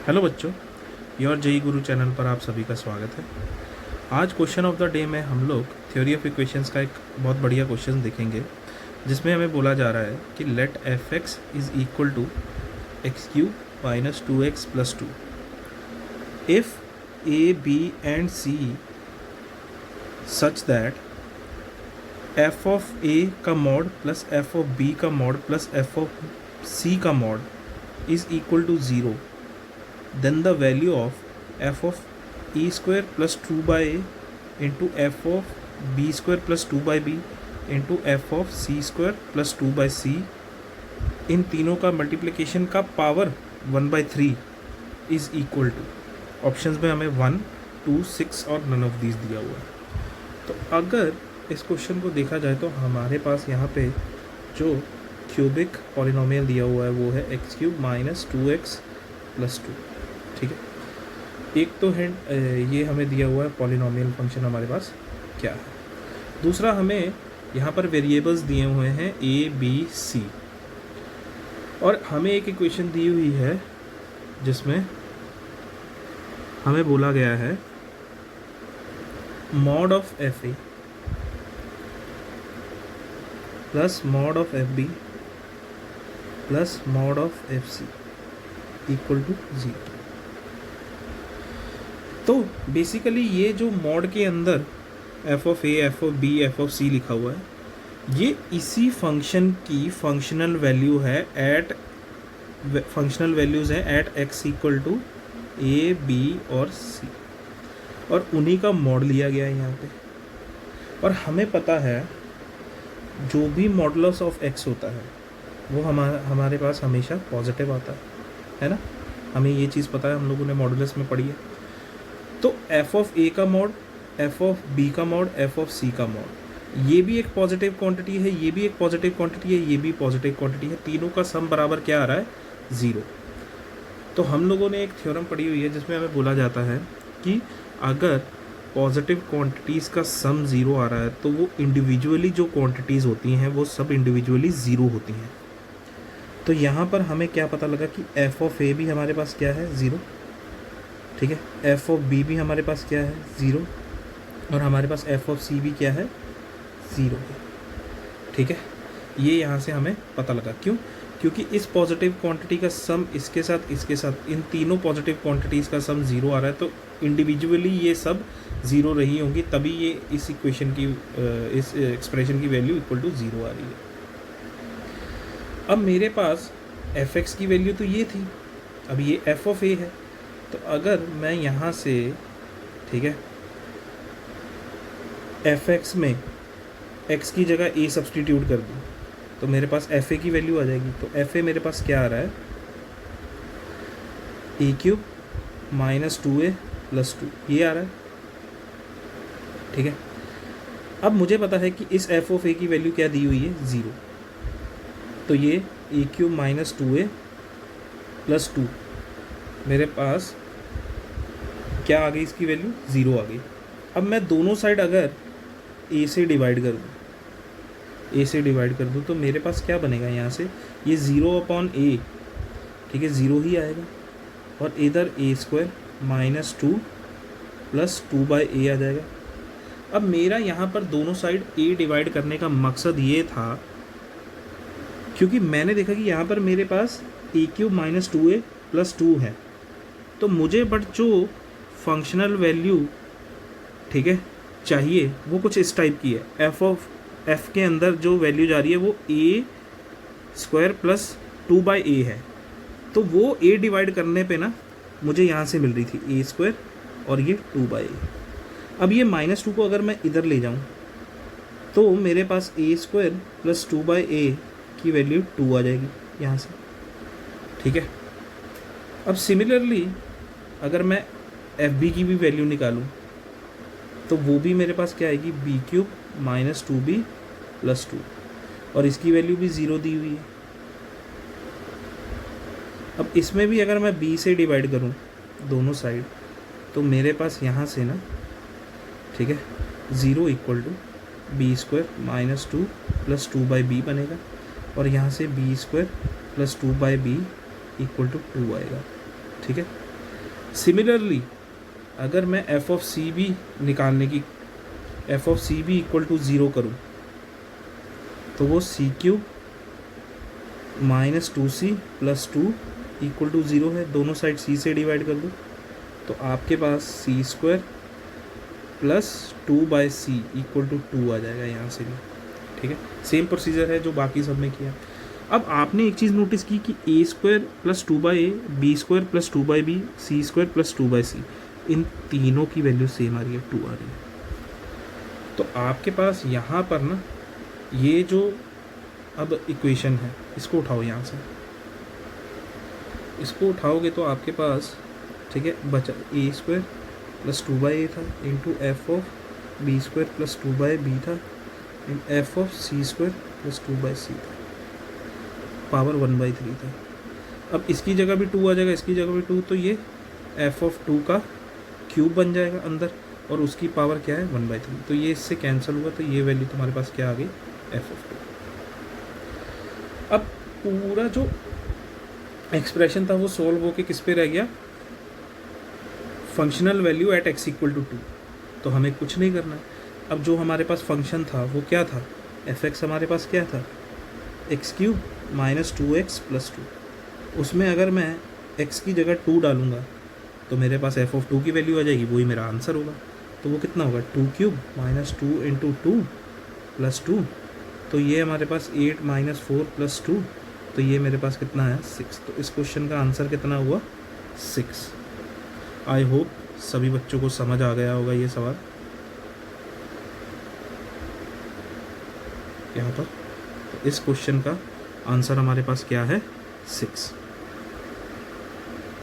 Hello बच्चों, your JEE Guru channel पर आप सभी का स्वागत है। आज क्वेश्चन ऑफ द डे में हम लोग थ्योरी ऑफ इक्वेशंस का एक बहुत बढ़िया क्वेश्चन देखेंगे, जिसमें हमें बोला जा रहा है कि let F X is equal to X cube minus 2x plus 2 if A B and C such that F of A का mod plus F of B का mod plus F of C का mod is equal to 0, then the value of f of e square plus 2 by a into f of b square plus 2 by b into f of c square plus 2 by c, इन तीनों का multiplication का power 1/3 is equal to, options में हमें 1, 2, 6 और none of these दिया हुआ है। तो अगर इस क्वेश्चन को देखा जाए तो हमारे पास यहाँ पे जो क्यूबिक पॉलिनोमियल दिया हुआ है वो है x cube minus 2x plus 2। ठीक है, एक तो है ये हमें दिया हुआ है पॉलिनोमियल फंक्शन हमारे पास क्या है। दूसरा हमें यहाँ पर वेरिएबल्स दिए हुए हैं ए बी सी, और हमें एक इक्वेशन दी हुई है जिसमें हमें बोला गया है mod of F A plus mod of F B plus mod of F C equal to 0। तो बेसिकली ये जो मॉड के अंदर F of A, F of B, F of C लिखा हुआ है, ये इसी फंक्शन की फंक्शनल वैल्यू है फंक्शनल वैल्यूज़ हैं at X equal to A B और सी, और उन्हीं का मॉड लिया गया है यहाँ पे। और हमें पता है जो भी मॉडुलस ऑफ एक्स होता है वो हमारे पास हमेशा पॉजिटिव आता है ना। हमें ये चीज़ पता है, हम लोगों ने मॉडुलस में पढ़ी है। तो एफ ऑफ ए का मॉड, एफ ऑफ बी का मॉड, एफ ऑफ सी का मॉड, ये भी एक पॉजिटिव क्वांटिटी है, ये भी एक पॉजिटिव क्वांटिटी है, ये भी पॉजिटिव क्वांटिटी है। तीनों का सम बराबर क्या आ रहा है? 0। तो हम लोगों ने एक थ्योरम पढ़ी हुई है जिसमें हमें बोला जाता है कि अगर पॉजिटिव क्वांटिटीज़ का सम 0 आ रहा है तो वो इंडिविजुअली जो क्वांटिटीज़ होती हैं वो सब इंडिविजुअली 0 होती हैं। तो यहाँ पर हमें क्या पता लगा कि एफ ऑफ ए भी हमारे पास क्या है? 0। ठीक है, एफ ऑफ बी भी हमारे पास क्या है? 0। और हमारे पास एफ ऑफ सी भी क्या है? 0 है। ठीक है, ये यहाँ से हमें पता लगा। क्यों? क्योंकि इस पॉजिटिव क्वांटिटी का सम इसके साथ इन तीनों पॉजिटिव क्वांटिटीज़ का सम 0 आ रहा है, तो इंडिविजुअली ये सब 0 रही होंगी, तभी ये इस इक्वेशन की इस एक्सप्रेशन की वैल्यू इक्वल टू 0 आ रही है। अब मेरे पास एफ एक्स की वैल्यू तो ये थी, अब ये एफ ऑफ ए है। तो अगर मैं यहाँ से, ठीक है, एफ एक्स में एक्स की जगह ए सब्सटीट्यूट कर दूँ तो मेरे पास एफ ए की वैल्यू आ जाएगी। तो एफ ए मेरे पास क्या आ रहा है? ए क्यूब माइनस 2a प्लस 2, ये आ रहा है। ठीक है, अब मुझे पता है कि इस एफ ऑफ ए की वैल्यू क्या दी हुई है? 0। तो ये ए क्यूब माइनस 2a प्लस 2 मेरे पास क्या आ गई? इसकी वैल्यू 0 आ गई। अब मैं दोनों साइड अगर ए से डिवाइड कर दूँ तो मेरे पास क्या बनेगा? यहाँ से ये 0/a, ठीक है, 0 ही आएगा। और इधर ए स्क्वायर माइनस 2 प्लस 2/a आ जाएगा। अब मेरा यहाँ पर दोनों साइड a डिवाइड करने का मकसद ये था क्योंकि मैंने देखा कि यहाँ पर मेरे पास ए क्यूब माइनस 2a प्लस 2 है, तो मुझे बट जो फंक्शनल वैल्यू, ठीक है, चाहिए वो कुछ इस टाइप की है। एफ के अंदर जो वैल्यू जा रही है वो ए स्क्वायर प्लस 2/a है, तो वो a डिवाइड करने पे ना मुझे यहाँ से मिल रही थी ए स्क्वायर और ये 2/a। अब ये -2 को अगर मैं इधर ले जाऊँ तो मेरे पास ए स्क्वायर प्लस 2/a की वैल्यू 2 आ जाएगी यहाँ से। ठीक है, अब सिमिलरली अगर मैं एफ बी की भी वैल्यू निकालूं तो वो भी मेरे पास क्या आएगी? B cube minus 2b plus 2, और इसकी वैल्यू भी 0 दी हुई है। अब इसमें भी अगर मैं b से डिवाइड करूं दोनों साइड तो मेरे पास यहाँ से ना, ठीक है, 0 equal to B square minus 2 plus 2/b बनेगा, और यहाँ से B square plus 2/b equal to 2 आएगा। ठीक है, सिमिलरली अगर मैं एफ ऑफ सी भी निकालने की, एफ ऑफ सी भी इक्वल टू 0 करूँ तो वो C cube minus 2c plus 2 equal to 0 है। दोनों साइड c से डिवाइड कर दो तो आपके पास C square plus 2/c equal to 2 आ जाएगा यहाँ से भी। ठीक है, सेम प्रोसीजर है जो बाकी सब में किया। अब आपने एक चीज़ नोटिस की कि A square plus 2/a, B square plus 2/b, C square plus 2/c, इन तीनों की वैल्यू सेम आ रही है, 2 आ रही है। तो आपके पास यहाँ पर ना ये जो अब इक्वेशन है इसको उठाओ, यहाँ से इसको उठाओगे तो आपके पास, ठीक है, बचा ए स्क्वायर प्लस 2/a था into F of B square plus 2/b था in F of C square plus 2/c था, पावर 1/3 था। अब इसकी जगह भी 2 आ जाएगा, इसकी जगह भी 2, तो ये एफ ऑफ 2 का क्यूब बन जाएगा अंदर और उसकी पावर क्या है 1/3। तो ये इससे कैंसिल हुआ तो ये वैल्यू तुम्हारे पास क्या आ गई, एफ ऑफ 2। अब पूरा जो एक्सप्रेशन था वो सॉल्व होके किस पे रह गया, functional value at x equal to 2। तो हमें कुछ नहीं करना है। अब जो हमारे पास फंक्शन था वो क्या था, एफ एक्स हमारे पास क्या था, x cube minus 2x plus 2। उसमें अगर मैं x की जगह 2 डालूँगा तो मेरे पास एफ ऑफ 2 की वैल्यू आ जाएगी, वही मेरा आंसर होगा। तो वो कितना होगा, 2 क्यूब माइनस 2 इंटू 2 प्लस 2, तो ये हमारे पास 8 माइनस 4 प्लस 2, तो ये मेरे पास कितना है 6। तो इस क्वेश्चन का आंसर कितना हुआ, 6। आई होप सभी बच्चों को समझ आ गया होगा ये सवाल यहाँ पर। तो इस क्वेश्चन का आंसर हमारे पास क्या है, 6।